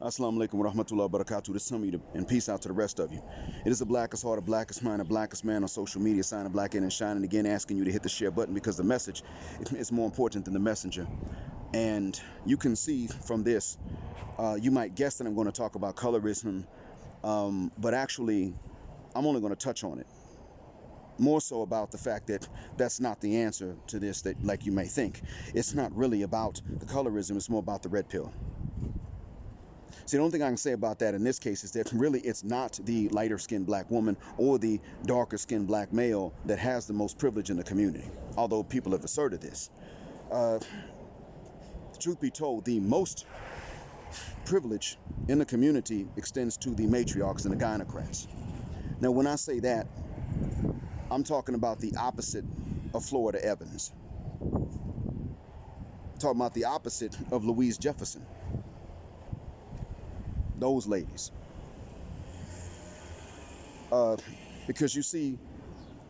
Assalamu alaikum wa rahmatullahi wa barakatuh. This is you and peace out to the rest of you. It is the blackest heart, the blackest mind, the blackest man on social media, signing black in and shining again, asking you to hit the share button because the message is more important than the messenger. And you can see from this, you might guess that I'm going to talk about colorism, but actually, I'm only going to touch on it. More so about the fact that that's not the answer to this, that like you may think. It's not really about the colorism, it's more about the red pill. See, the only thing I can say about that in this case is that really it's not the lighter skinned black woman or the darker skinned black male that has the most privilege in the community, although people have asserted this. Truth be told, the most privilege in the community extends to the matriarchs and the gynocrats. Now, when I say that, I'm talking about the opposite of Florida Evans. I'm talking about the opposite of Louise Jefferson. Those ladies. Because you see,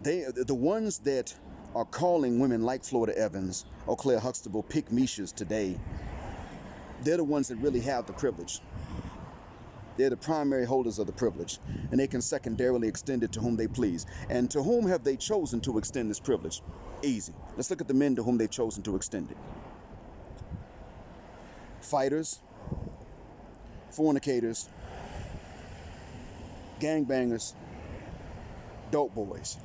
the ones that are calling women like Florida Evans or Claire Huxtable pick-meshas today, they're the ones that really have the privilege. They're the primary holders of the privilege, and they can secondarily extend it to whom they please. And to whom have they chosen to extend this privilege? Easy. Let's look at the men to whom they've chosen to extend it. Fighters, fornicators, gangbangers, dope boys,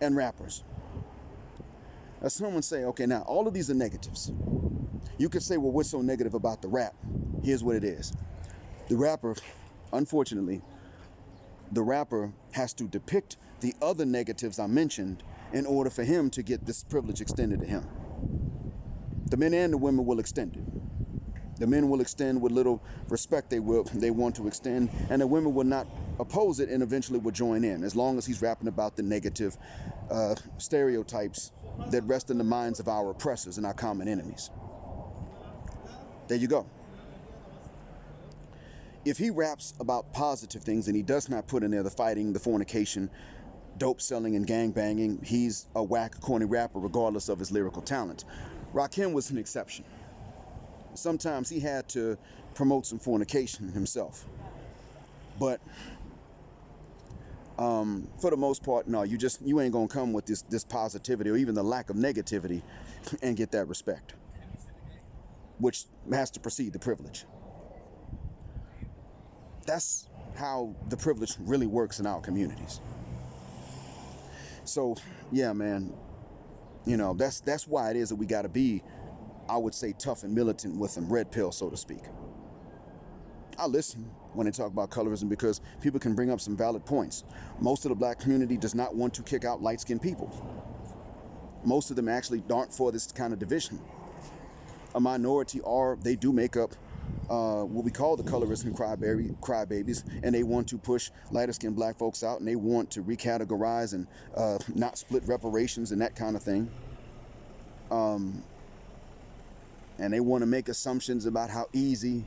and rappers. Now someone say, okay, now all of these are negatives. You could say, well, what's so negative about the rap? Here's what it is. The rapper, unfortunately, the rapper has to depict the other negatives I mentioned in order for him to get this privilege extended to him. The men and the women will extend it. The men will extend with little respect they want to extend, and the women will not oppose it and eventually will join in, as long as he's rapping about the negative stereotypes that rest in the minds of our oppressors and our common enemies. There you go. If he raps about positive things and he does not put in there the fighting, the fornication, dope selling, and gang banging, he's a whack, corny rapper regardless of his lyrical talent. Rakim was an exception. Sometimes he had to promote some fornication himself. But for the most part, no, you ain't gonna come with this positivity or even the lack of negativity and get that respect, which has to precede the privilege. That's how the privilege really works in our communities. So yeah, man, you know, that's why it is that we gotta be, I would say, tough and militant with them, red pill, so to speak. I listen when they talk about colorism because people can bring up some valid points. Most of the black community does not want to kick out light-skinned people. Most of them actually aren't for this kind of division. A minority they do make up what we call the colorist and crybabies, and they want to push lighter-skinned black folks out, and they want to recategorize and not split reparations and that kind of thing. And they want to make assumptions about how easy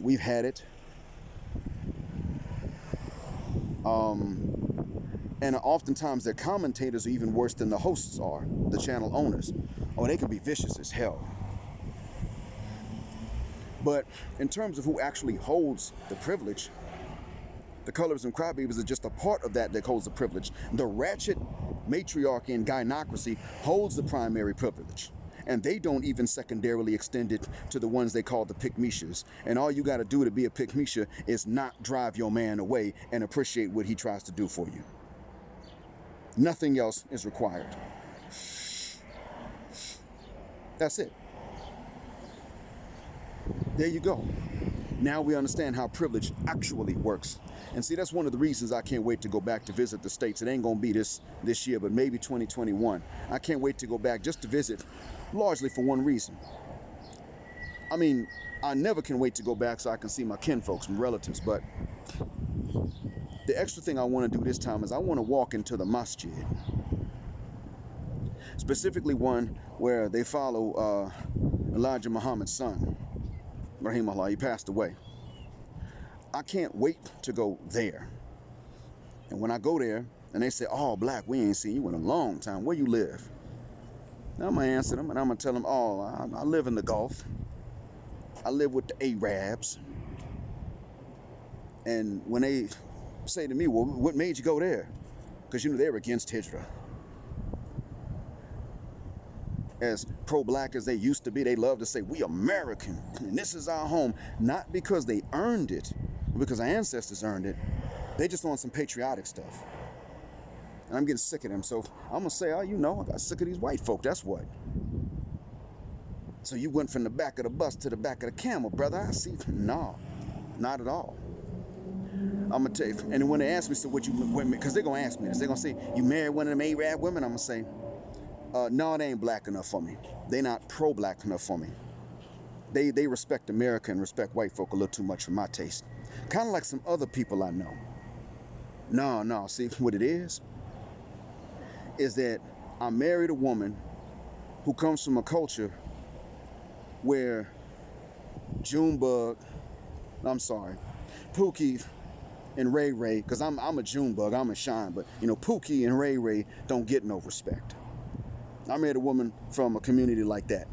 we've had it. And oftentimes their commentators are even worse than the hosts are, the channel owners. Oh, they can be vicious as hell. But in terms of who actually holds the privilege, the colors and crybabies are just a part of that holds the privilege. The ratchet matriarchy and gynocracy holds the primary privilege. And they don't even secondarily extend it to the ones they call the pick-meshas. And all you got to do to be a pick-mesha is not drive your man away and appreciate what he tries to do for you. Nothing else is required. That's it. There you go. Now we understand how privilege actually works. And see, that's one of the reasons I can't wait to go back to visit the States. It ain't going to be this year, but maybe 2021. I can't wait to go back just to visit, largely for one reason. I mean, I never can wait to go back so I can see my kinfolks and relatives, but the extra thing I want to do this time is I want to walk into the masjid. Specifically one where they follow Elijah Muhammad's son, Rahimahullah. He passed away. I can't wait to go there. And when I go there and they say, oh, black, we ain't seen you in a long time. Where you live? Now I'm going to answer them and I'm going to tell them, oh, I live in the Gulf. I live with the Arabs. And when they say to me, well, what made you go there? Because, they're against Hijrah. As pro-black as they used to be, they love to say, we American, and this is our home. Not because they earned it, because our ancestors earned it. They just want some patriotic stuff. And I'm getting sick of them. So I'm going to say, I got sick of these white folk. That's what. So you went from the back of the bus to the back of the camel, brother. I see. No, not at all. I'm going to tell you. And when they ask me, so what you, because they're going to ask me this. They're going to say, you married one of them Arab women? I'm going to say, no, they ain't black enough for me. They not pro-black enough for me. They respect America and respect white folk a little too much for my taste. Kind of like some other people I know. No, see what it is that I married a woman who comes from a culture where Pookie and Ray Ray, because I'm a Junebug, I'm a Shine, but Pookie and Ray Ray don't get no respect. I married a woman from a community like that.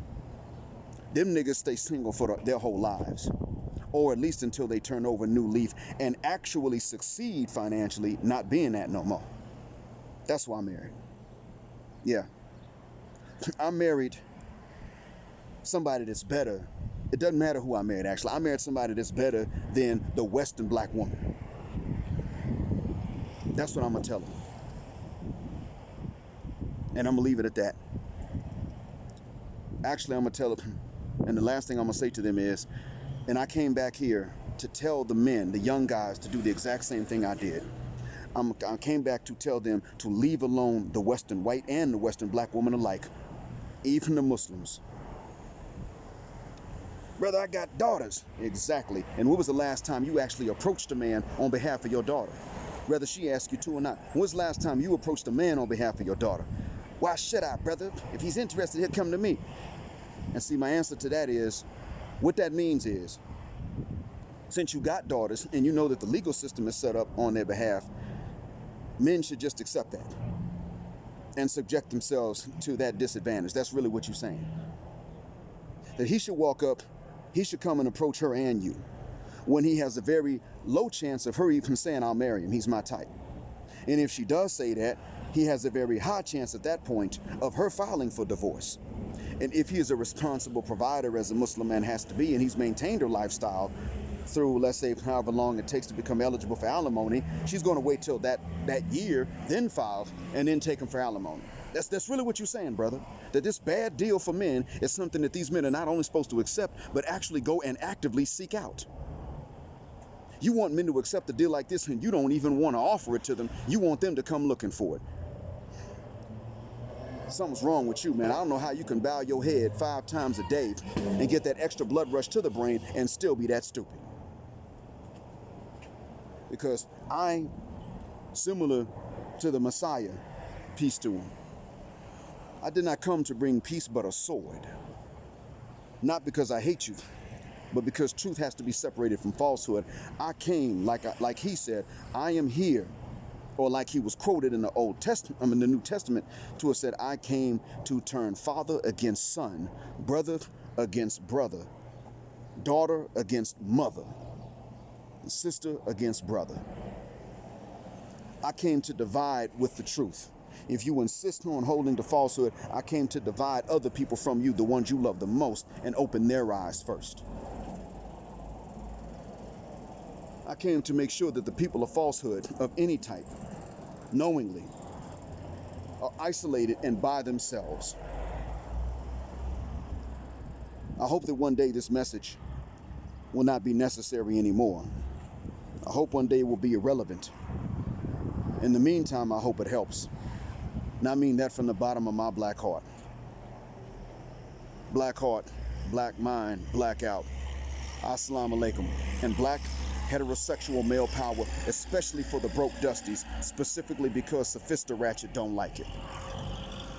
Them niggas stay single for their whole lives, or at least until they turn over a new leaf and actually succeed financially, not being that no more. That's why I married. Yeah. I married somebody that's better. It doesn't matter who I married, actually. I married somebody that's better than the Western black woman. That's what I'm going to tell them. And I'm going to leave it at that. Actually, I'm going to tell them, and the last thing I'm going to say to them is, and I came back here to tell the men, the young guys, to do the exact same thing I did. I came back to tell them to leave alone the Western white and the Western black woman alike, even the Muslims. Brother, I got daughters. Exactly. And when was the last time you actually approached a man on behalf of your daughter? Whether she asked you to or not. When was the last time you approached a man on behalf of your daughter? Why should I, brother? If he's interested, he'll come to me. And see, my answer to that is, what that means is, since you got daughters and you know that the legal system is set up on their behalf, men should just accept that and subject themselves to that disadvantage. That's really what you're saying. That he should walk up, he should come and approach her and you when he has a very low chance of her even saying, I'll marry him, he's my type. And if she does say that, he has a very high chance at that point of her filing for divorce. And if he is a responsible provider as a Muslim man has to be, and he's maintained her lifestyle through, let's say, however long it takes to become eligible for alimony, she's going to wait till that year, then file, and then take him for alimony. That's really what you're saying, brother. That this bad deal for men is something that these men are not only supposed to accept, but actually go and actively seek out. You want men to accept a deal like this, and you don't even want to offer it to them. You want them to come looking for it. Something's wrong with you, man. I don't know how you can bow your head 5 times a day and get that extra blood rush to the brain and still be that stupid. Because I, similar to the Messiah, peace to him, I did not come to bring peace but a sword. Not because I hate you, but because truth has to be separated from falsehood. I came, like he said, I am here. Or like he was quoted in the in the New Testament, to have said, I came to turn father against son, brother against brother, daughter against mother, sister against brother. I came to divide with the truth. If you insist on holding to falsehood, I came to divide other people from you, the ones you love the most, and open their eyes first. I came to make sure that the people of falsehood of any type, knowingly, are isolated and by themselves. I hope that one day this message will not be necessary anymore. I hope one day it will be irrelevant. In the meantime, I hope it helps. And I mean that from the bottom of my black heart. Black heart, black mind, black out. Assalamu alaikum. And black heterosexual male power, especially for the broke dusties, specifically because Sophista Ratchet don't like it.